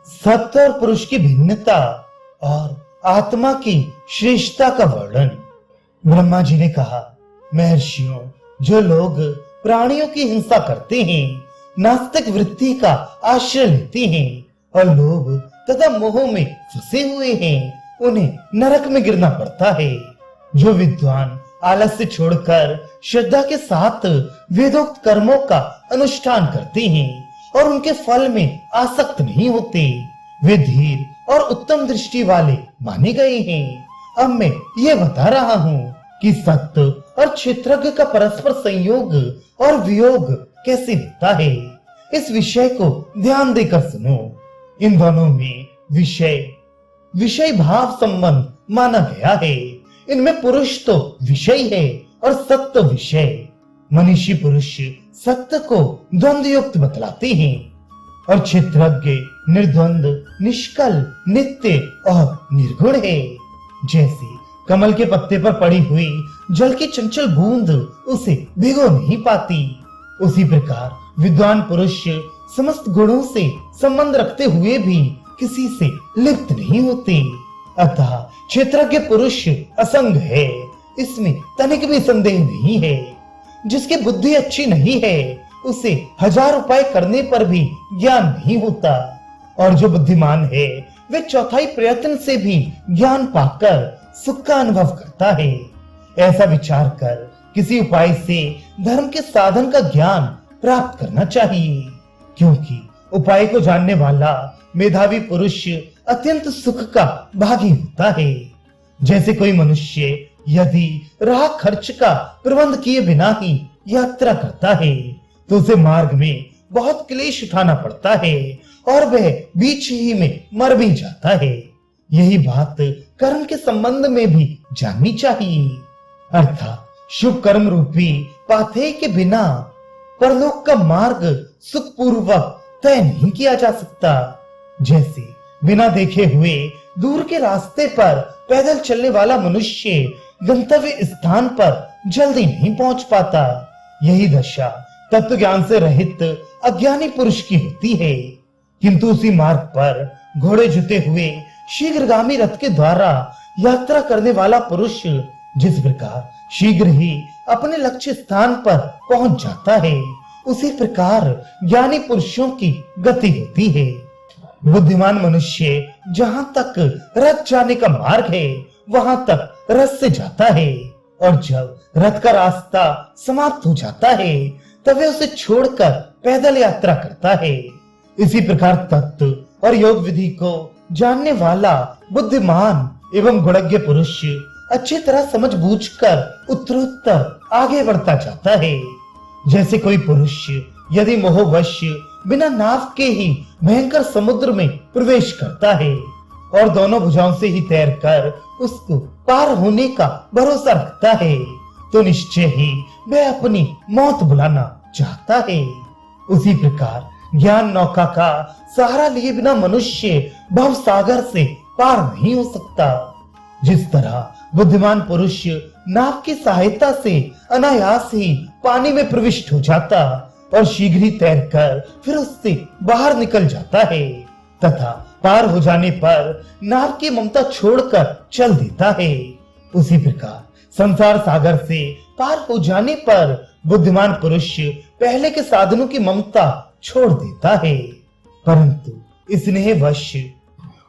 सत्य और पुरुष की भिन्नता और आत्मा की श्रेष्ठता का वर्णन। ब्रह्मा जी ने कहा, महर्षियों, जो लोग प्राणियों की हिंसा करते हैं, नास्तिक वृत्ति का आश्रय लेते हैं और लोभ तथा मोह में फंसे हुए हैं, उन्हें नरक में गिरना पड़ता है। जो विद्वान आलस्य छोड़कर श्रद्धा के साथ वेदोक्त कर्मों का अनुष्ठान करते हैं और उनके फल में आसक्त नहीं होते, वे धीर और उत्तम दृष्टि वाले माने गए हैं। अब मैं ये बता रहा हूँ कि सत्य और क्षेत्रज्ञ का परस्पर संयोग और वियोग कैसे होता है। इस विषय को ध्यान देकर सुनो। इन दोनों में विषय भाव संबंध माना गया है। इनमें पुरुष तो विषय है और सत्य विषय। मनीषी पुरुष सत्य को द्वंद युक्त बतलाते हैं और क्षेत्रज्ञ निर्द्वंद, निष्कल, नित्य और निर्गुण है। जैसे कमल के पत्ते पर पड़ी हुई जल की चंचल बूंद उसे भिगो नहीं पाती, उसी प्रकार विद्वान पुरुष समस्त गुणों से संबंध रखते हुए भी किसी से लिप्त नहीं होते। अतः क्षेत्रज्ञ पुरुष असंग है, इसमें तनिक भी संदेह नहीं है। जिसकी बुद्धि अच्छी नहीं है, उसे 1000 उपाय करने पर भी ज्ञान नहीं होता, और जो बुद्धिमान है वे चौथाई प्रयत्न से भी ज्ञान पाकर सुख का अनुभव करता है। ऐसा विचार कर किसी उपाय से धर्म के साधन का ज्ञान प्राप्त करना चाहिए, क्योंकि उपाय को जानने वाला मेधावी पुरुष अत्यंत सुख का भागी होता है। जैसे कोई मनुष्य यदि राह खर्च का प्रबंध किए बिना ही यात्रा करता है तो उसे मार्ग में बहुत क्लेश उठाना पड़ता है और वह बीच ही में मर भी जाता है। यही बात कर्म के संबंध में भी जाननी चाहिए। अर्थात शुभ कर्म रूपी पाथेय के बिना परलोक का मार्ग सुखपूर्वक तय नहीं किया जा सकता। जैसे बिना देखे हुए दूर के रास्ते पर पैदल चलने वाला मनुष्य गंतव्य स्थान पर जल्दी नहीं पहुंच पाता, यही दशा तत्व ज्ञान से रहित अज्ञानी पुरुष की होती है। किंतु उसी मार्ग पर घोड़े जुते हुए शीघ्रगामी रथ के द्वारा यात्रा करने वाला पुरुष जिस प्रकार शीघ्र ही अपने लक्ष्य स्थान पर पहुंच जाता है, उसी प्रकार ज्ञानी पुरुषों की गति होती है। बुद्धिमान मनुष्य जहां तक रथ जाने का मार्ग है वहां तक रथ से जाता है, और जब रथ का रास्ता समाप्त हो जाता है तब वे उसे छोड़कर पैदल यात्रा करता है। इसी प्रकार तत्व और योग विधि को जानने वाला बुद्धिमान एवं गुणज्ञ पुरुष अच्छी तरह समझ बूझकर उत्तरोत्तर आगे बढ़ता जाता है। जैसे कोई पुरुष यदि मोहवश बिना नाव के ही भयंकर समुद्र में प्रवेश करता है और दोनों भुजाओं से ही तैरकर उसको पार होने का भरोसा रखता है, तो निश्चय ही वह अपनी मौत बुलाना चाहता है। उसी प्रकार ज्ञान नौका का सहारा लिए बिना मनुष्य भव सागर से पार नहीं हो सकता। जिस तरह बुद्धिमान पुरुष नाव की सहायता से अनायास ही पानी में प्रविष्ट हो जाता और शीघ्र ही तैरकर फिर उससे बाहर निकल जाता है, तथा पार हो जाने पर नाव की ममता छोड़कर चल देता है, उसी प्रकार संसार सागर से पार हो जाने पर बुद्धिमान पुरुष पहले के साधनों की ममता छोड़ देता है। परंतु स्नेहवश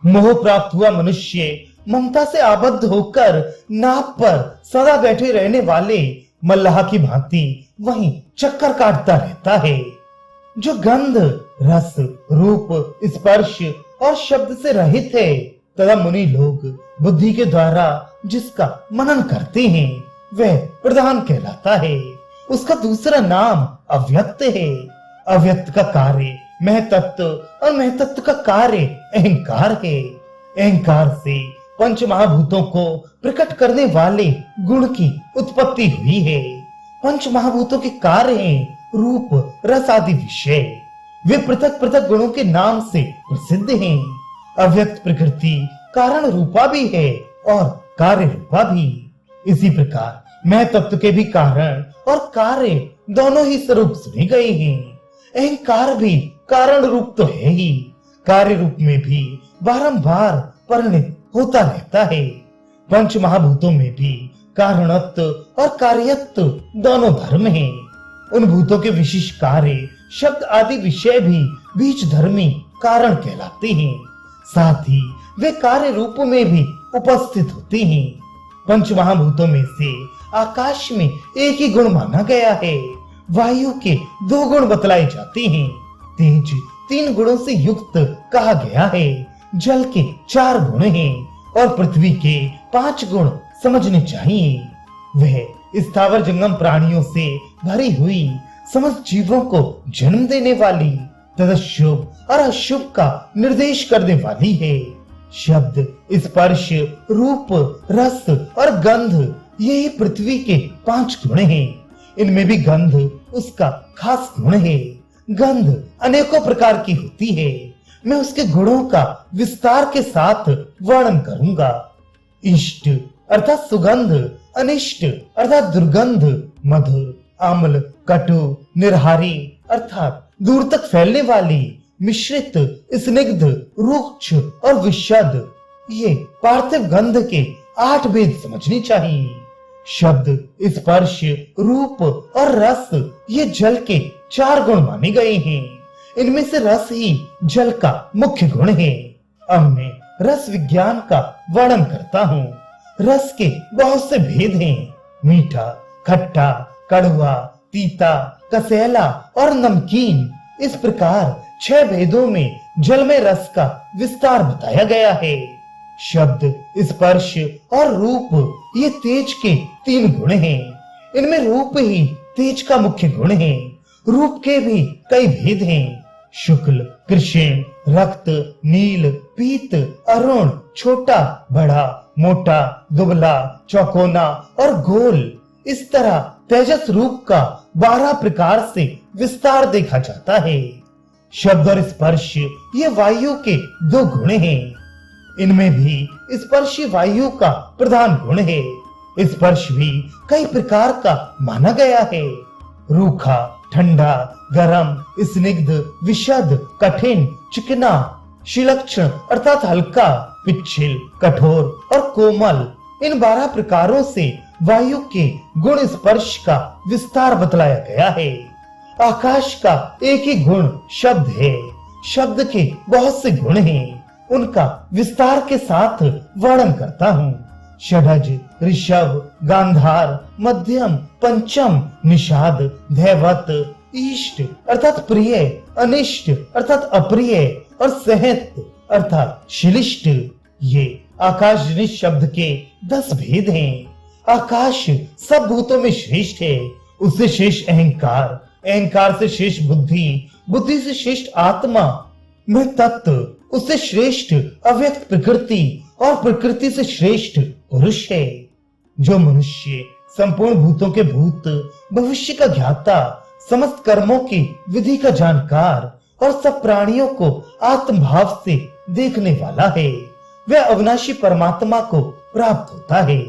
मोह प्राप्त हुआ मनुष्य ममता से आबद्ध होकर नाव पर सदा बैठे रहने वाले मल्लाह की भांति वहीं चक्कर काटता रहता है। जो गंध, रस, रूप, स्पर्श और शब्द से रहित है तथा मुनि लोग बुद्धि के द्वारा जिसका मनन करते हैं वह प्रधान कहलाता है। उसका दूसरा नाम अव्यक्त है। अव्यक्त का कार्य महतत्व और महतत्व का कार्य अहंकार है। अहंकार से पंच महाभूतों को प्रकट करने वाले गुण की उत्पत्ति हुई है। पंच महाभूतों के कार्य हैं रूप, रस आदि विषय। वे पृथक पृथक गुणों के नाम से प्रसिद्ध हैं। अव्यक्त प्रकृति कारण रूपा भी है और कार्य रूपा भी। इसी प्रकार मैं तत्व के भी कारण और कार्य दोनों ही स्वरूप सुने गए हैं। अहंकार भी कारण रूप तो है ही, कार्य रूप में भी बारंबार परिणित होता रहता है। पंच महाभूतों में भी कारणत्व और कार्यत्व दोनों धर्म हैं। उन भूतों के विशिष्ट कार्य, शब्द आदि विषय भी बीच धर्मी कारण कहलाते हैं। साथ ही वे कार्य रूप में भी उपस्थित होते हैं। पंच महाभूतों में से आकाश में एक ही गुण माना गया है। वायु के 2 गुण बतलाए जाते हैं। तेज 3 गुणों से युक्त कहा गया है। जल के 4 गुण हैं और पृथ्वी के 5 गुण समझने चाहिए। वह स्थावर जंगम प्राणियों से भरी हुई समस्त जीवों को जन्म देने वाली तथा शुभ और अशुभ का निर्देश करने वाली है। शब्द, स्पर्श, रूप, रस और गंध, यही पृथ्वी के 5 गुण हैं। इनमें भी गंध उसका खास गुण है। गंध अनेकों प्रकार की होती है। मैं उसके गुणों का विस्तार के साथ वर्णन करूंगा। इष्ट अर्थात सुगंध, अनिष्ट अर्थात दुर्गंध, मधुर, अम्ल, कटु, निर्हारी अर्थात दूर तक फैलने वाली, मिश्रित, स्निग्ध, रुक्ष और विषद, ये पार्थिव गंध के 8 भेद समझने चाहिए। शब्द, स्पर्श, रूप और रस, ये जल के 4 गुण माने गए हैं। इनमें से रस ही जल का मुख्य गुण है। अब मैं रस विज्ञान का वर्णन करता हूँ। रस के बहुत से भेद हैं। मीठा, खट्टा, कड़वा, तीता, कसैला और नमकीन, इस प्रकार 6 भेदों में जल में रस का विस्तार बताया गया है। शब्द, स्पर्श और रूप, ये तेज के 3 गुण हैं। इनमें रूप ही तेज का मुख्य गुण है। रूप के भी कई भेद हैं। शुक्ल, कृष्ण, रक्त, नील, पीत, अरुण, छोटा, बड़ा, मोटा, दुबला, चौकोना और गोल। इस तरह तेजस रूप का 12 प्रकार से विस्तार देखा जाता है। शब्द और स्पर्श, ये वायु के 2 गुण हैं। इनमें भी स्पर्शी वायु का प्रधान गुण है। स्पर्श भी कई प्रकार का माना गया है। रूखा, ठंडा, गरम, स्निग्ध, विशद, कठिन, चिकना, शिलक्षण अर्थात हल्का, पिच्छल, कठोर और कोमल, इन 12 प्रकारों से वायु के गुण स्पर्श का विस्तार बतलाया गया है। आकाश का एक ही गुण शब्द है। शब्द के बहुत से गुण हैं। उनका विस्तार के साथ वर्णन करता हूँ। षडज, ऋषभ, गांधार, मध्यम, पंचम, निषाद, धैवत, इष्ट अर्थात प्रिय, अनिष्ट अर्थात अप्रिय और सहत अर्थात श्लिष्ट, ये आकाशजनित शब्द के 10 भेद हैं। आकाश सब भूतों में श्रेष्ठ है। उससे श्रेष्ठ अहंकार, अहंकार से श्रेष्ठ बुद्धि, बुद्धि से श्रेष्ठ आत्मा, मैं तत्व, उससे श्रेष्ठ अव्यक्त प्रकृति और प्रकृति से श्रेष्ठ पुरुष है। जो मनुष्य संपूर्ण भूतों के भूत, भविष्य का ज्ञाता, समस्त कर्मों की विधि का जानकार और सब प्राणियों को आत्मभाव से देखने वाला है, वह अविनाशी परमात्मा को प्राप्त होता है।